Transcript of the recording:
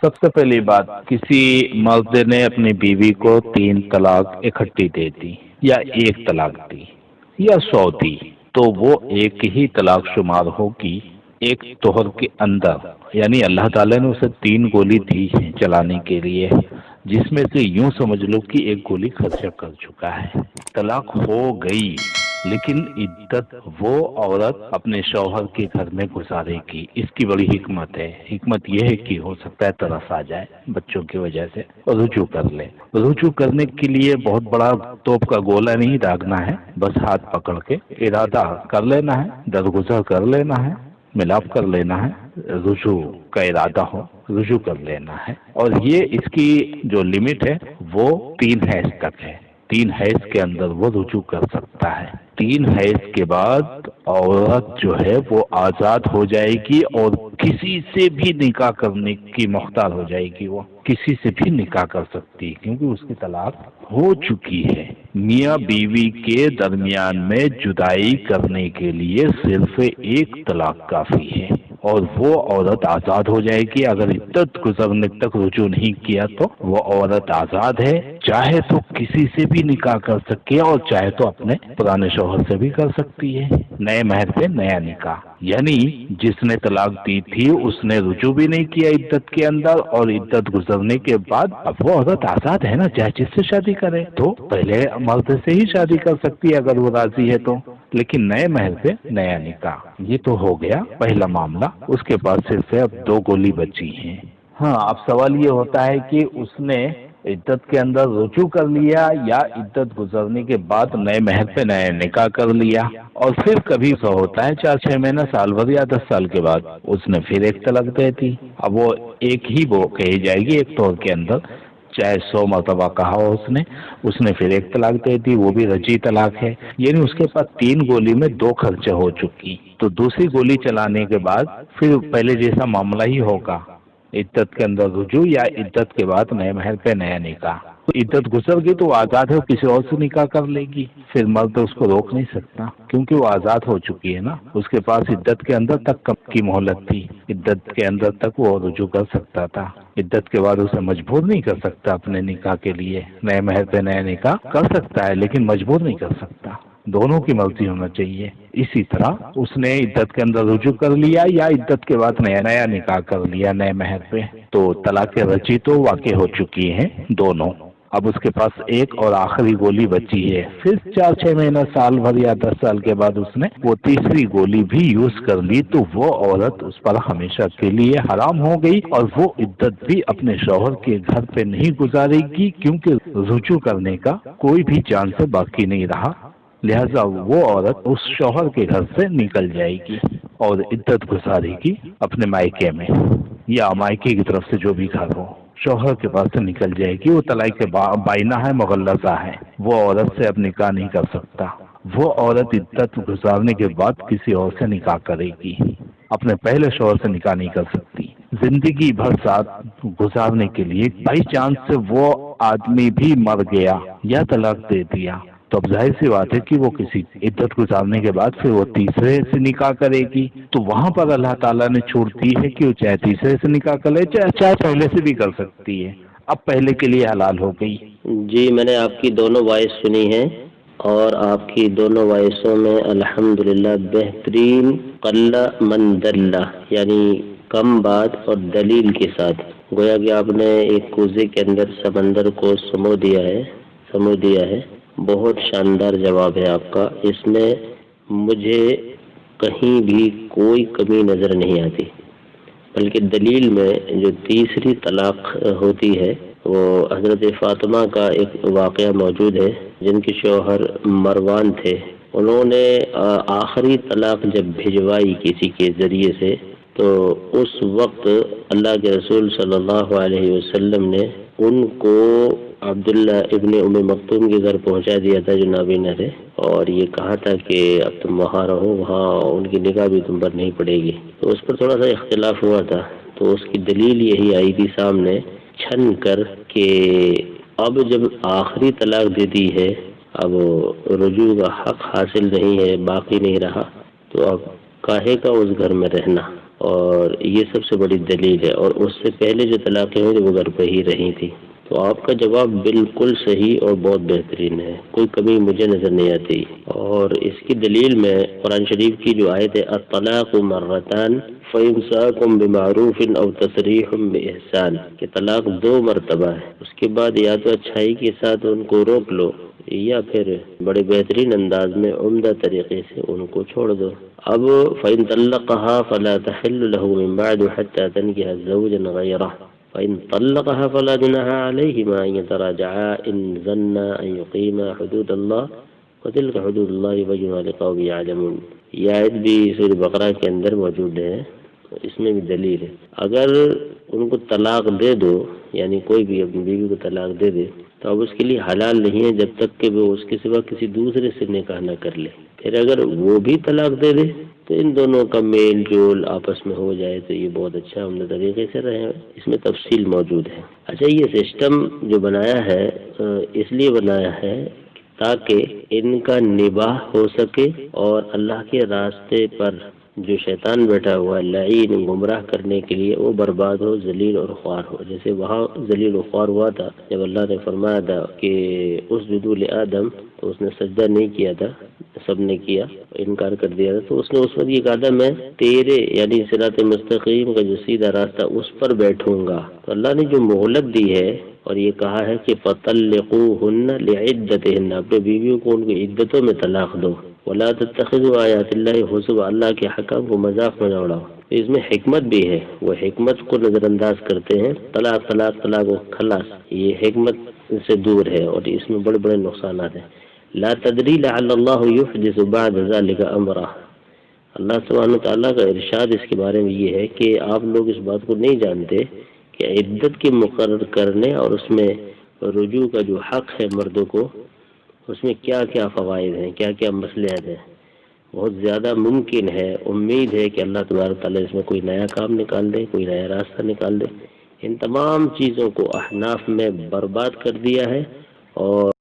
سب سے پہلی بات، کسی مرد نے اپنی بیوی کو 3 طلاق اکٹھی دے دی یا 1 طلاق دی یا 100 دی تو وہ ایک ہی طلاق شمار ہوگی ایک توہر کے اندر، یعنی اللہ تعالیٰ نے اسے 3 گولی دی ہیں چلانے کے لیے، جس میں سے یوں سمجھ لو کہ 1 گولی خرچہ کر چکا ہے، طلاق ہو گئی، لیکن عدت وہ عورت اپنے شوہر کے گھر میں گزارے گی۔ اس کی بڑی حکمت ہے۔ حکمت یہ ہے کہ ہو سکتا ہے ترس آ جائے بچوں کی وجہ سے، رجوع کر لے۔ رجوع کرنے کے لیے بہت بڑا توپ کا گولا نہیں داغنا ہے، بس ہاتھ پکڑ کے ارادہ کر لینا ہے، درگزر کر لینا ہے، ملاپ کر لینا ہے، رجوع کا ارادہ ہو، رجوع کر لینا ہے۔ اور یہ اس کی جو لمٹ ہے وہ 3 حیض تک ہے۔ 3 حیض کے اندر وہ رجوع کر سکتا ہے۔ 3 حیض کے بعد عورت جو ہے وہ آزاد ہو جائے گی اور کسی سے بھی نکاح کرنے کی مختار ہو جائے گی، وہ کسی سے بھی نکاح کر سکتی ہے کیونکہ اس کی طلاق ہو چکی ہے۔ میاں بیوی کے درمیان میں جدائی کرنے کے لیے صرف 1 طلاق کافی ہے اور وہ عورت آزاد ہو جائے گی۔ اگر عدت گزرنے تک رجوع نہیں کیا تو وہ عورت آزاد ہے، چاہے تو کسی سے بھی نکاح کر سکے اور چاہے تو اپنے پرانے شوہر سے بھی کر سکتی ہے، نئے مہر پہ نیا نکاح۔ یعنی جس نے طلاق دی تھی اس نے رجوع بھی نہیں کیا عدت کے اندر، اور عدت گزرنے کے بعد اب وہ عورت آزاد ہے نا، چاہے جس سے شادی کرے تو پہلے مرد سے ہی شادی کر سکتی ہے اگر وہ راضی ہے تو، لیکن نئے مہر پہ نیا نکاح۔ یہ تو ہو گیا پہلا معاملہ۔ اس کے بعد صرف اب 2 گولی بچی ہیں۔ ہاں، اب سوال یہ ہوتا ہے کہ اس نے عدت کے اندر رجوع کر لیا یا عدت گزرنے کے بعد نئے مہر پہ نیا نکاح کر لیا، اور پھر کبھی سو ہوتا ہے 4-6 مہینہ، سال بھر یا 10 سال کے بعد اس نے پھر 1 طلاق دے دی۔ اب وہ ایک ہی وہ کہی جائے گی ایک طور کے اندر، چاہے 100 مرتبہ کہا ہو اس نے پھر 1 طلاق دے دی، وہ بھی رجعی طلاق ہے، یعنی اس کے پاس 3 گولی میں 2 خرچہ ہو چکی، تو دوسری گولی چلانے کے بعد پھر پہلے جیسا معاملہ ہی ہوگا، عدت کے اندر رجوع یا عدت کے بعد نئے مہر پہ نیا نکاح۔ تو عدت گزر گئی تو وہ آزاد ہے، کسی اور سے نکاح کر لے گی، پھر مرد اس کو روک نہیں سکتا کیونکہ وہ آزاد ہو چکی ہے نا، اس کے پاس عدت کے اندر تک کب کی مہلت تھی، عدت کے اندر تک وہ رجوع کر سکتا تھا، عدت کے بعد اسے مجبور نہیں کر سکتا اپنے نکاح کے لیے، نئے مہر پہ نیا نکاح کر سکتا ہے لیکن مجبور نہیں کر سکتا، دونوں کی مرضی ہونا چاہیے۔ اسی طرح اس نے عدت کے اندر رجوع کر لیا یا عدت کے بعد نیا نکاح کر لیا نئے مہر پہ، تو طلاق رجعی تو واقع ہو چکی ہیں دونوں۔ اب اس کے پاس ایک اور آخری گولی بچی ہے، پھر 4-6 مہینہ، سال بھر یا 10 سال کے بعد اس نے وہ تیسری گولی بھی یوز کر لی، تو وہ عورت اس پر ہمیشہ کے لیے حرام ہو گئی اور وہ عدت بھی اپنے شوہر کے گھر پہ نہیں گزارے گی کیونکہ رجوع کرنے کا کوئی بھی چانس باقی نہیں رہا، لہذا وہ عورت اس شوہر کے گھر سے نکل جائے گی اور عدت گزارے گی اپنے مائکے میں یا مائکے کی طرف سے جو بھی گھر ہو، شوہر کے پاس سے نکل جائے گی۔ وہ طلاق بائنہ ہے، مغلظہ ہے، وہ عورت سے اب نکاح نہیں کر سکتا۔ وہ عورت عدت گزارنے کے بعد کسی اور سے نکاح کرے گی، اپنے پہلے شوہر سے نکاح نہیں کر سکتی۔ زندگی بھر ساتھ گزارنے کے لیے بائی چانس سے وہ آدمی بھی مر گیا یا طلاق دے دیا تو اب ظاہر سی بات ہے کہ وہ کسی عدت گزارنے کے بعد پھر وہ تیسرے سے نکاح کرے گی، تو وہاں پر اللہ تعالیٰ نے چھوٹ دی ہے کہ وہ چاہے تیسرے سے نکاح کر لے چاہے پہلے سے بھی کر سکتی ہے، اب پہلے کے لیے حلال ہو گئی۔ جی، میں نے آپ کی دونوں وائس سنی ہے اور آپ کی دونوں وائسوں میں الحمدللہ بہترین قل من دل، یعنی کم بات اور دلیل کے ساتھ، گویا کہ آپ نے ایک کوزے کے اندر سمندر کو سمو دیا ہے۔ بہت شاندار جواب ہے آپ کا، اس میں مجھے کہیں بھی کوئی کمی نظر نہیں آتی، بلکہ دلیل میں جو تیسری طلاق ہوتی ہے وہ حضرت فاطمہ کا ایک واقعہ موجود ہے، جن کے شوہر مروان تھے، انہوں نے آخری طلاق جب بھجوائی کسی کے ذریعے سے تو اس وقت اللہ کے رسول صلی اللہ علیہ وسلم نے ان کو عبداللہ ابن ام مکتوم کے گھر پہنچا دیا تھا جو نابینا تھے، اور یہ کہا تھا کہ اب تم وہاں رہو، وہاں ان کی نگاہ بھی تم پر نہیں پڑے گی۔ تو اس پر تھوڑا سا اختلاف ہوا تھا، تو اس کی دلیل یہی آئی تھی سامنے چھن کر کہ اب جب آخری طلاق دے دی ہے، اب رجوع کا حق حاصل نہیں ہے، باقی نہیں رہا، تو اب کاہے کا اس گھر میں رہنا، اور یہ سب سے بڑی دلیل ہے، اور اس سے پہلے جو طلاقیں ہوئی وہ گھر پہ ہی رہی تھی۔ تو آپ کا جواب بالکل صحیح اور بہت بہترین ہے، کوئی کمی مجھے نظر نہیں آتی۔ اور اس کی دلیل میں قرآن شریف کی جو آیت ہے الطلاق مرتان فإمساک بمعروف او تسریح بإحسان، کہ طلاق 2 مرتبہ ہے، اس کے بعد یا تو اچھائی کے ساتھ ان کو روک لو یا پھر بڑے بہترین انداز میں عمدہ طریقے سے ان کو چھوڑ دو۔ اب فإن طلقها فلا تحل له من بعد حتى تنكح زوجا غيره فإن طلقها فلا جناح عليهما أن يتراجعا إن ظنا أن يقيما حدود الله وتلك حدود الله يبينها لقوم يعلمون۔ یہ آیت بھی سورہ بقرہ کے اندر موجود ہے، اس میں بھی دلیل ہے۔ اگر ان کو طلاق دے دو، یعنی کوئی بھی اپنی بیوی کو طلاق دے دے، تو اب اس کے لیے حلال نہیں ہے جب تک کہ وہ اس کے سوا کسی دوسرے سے نکاح نہ کر لے۔ پھر اگر وہ بھی طلاق دے دے تو ان دونوں کا میل جول آپس میں ہو جائے تو یہ بہت اچھا عمدہ طریقے سے رہے، اس میں تفصیل موجود ہے۔ اچھا، یہ سسٹم جو بنایا ہے اس لیے بنایا ہے تاکہ ان کا نباہ ہو سکے، اور اللہ کے راستے پر جو شیطان بیٹھا ہوا ہے لعین گمراہ کرنے کے لیے وہ برباد ہو، ذلیل اور خوار ہو۔ جیسے وہاں ذلیل و خوار ہوا تھا جب اللہ نے فرمایا تھا کہ اسجدوا لآدم، تو اس نے سجدہ نہیں کیا تھا، سب نے کیا، انکار کر دیا تھا، تو اس نے اس وقت یہ کہا تھا میں تیرے یعنی صراط مستقیم کا جو سیدھا راستہ اس پر بیٹھوں گا۔ تو اللہ نے جو مہلت دی ہے اور یہ کہا ہے کہ فَطَلِّقُوهُنَّ لِعِدَّتِهِنَّ، اپنے بیویوں کو ان کی عدتوں میں طلاق دو، وَلَا تَتَّخِذُوا آیَاتِ اللَّهِ حُزُوًا، اللہ کے حکم کو مذاق میں نہ اڑاؤ۔ اس میں حکمت بھی ہے، وہ حکمت کو نظر انداز کرتے ہیں، طلاق طلاق طلاق و خلاص، یہ حکمت سے دور ہے اور اس میں بڑے بڑے نقصانات ہیں۔ لا تدری لعل اللہ یحدث بعد ذلك امرا، اللہ سبحانہ تعالیٰ کا ارشاد اس کے بارے میں یہ ہے کہ آپ لوگ اس بات کو نہیں جانتے کہ عدت کے مقرر کرنے اور اس میں رجوع کا جو حق ہے مردوں کو، اس میں کیا کیا فوائد ہیں، کیا کیا مصلحت ہیں۔ بہت زیادہ ممکن ہے، امید ہے کہ اللہ تبارک تعالیٰ اس میں کوئی نیا کام نکال دے، کوئی نیا راستہ نکال دے۔ ان تمام چیزوں کو احناف میں برباد کر دیا ہے، اور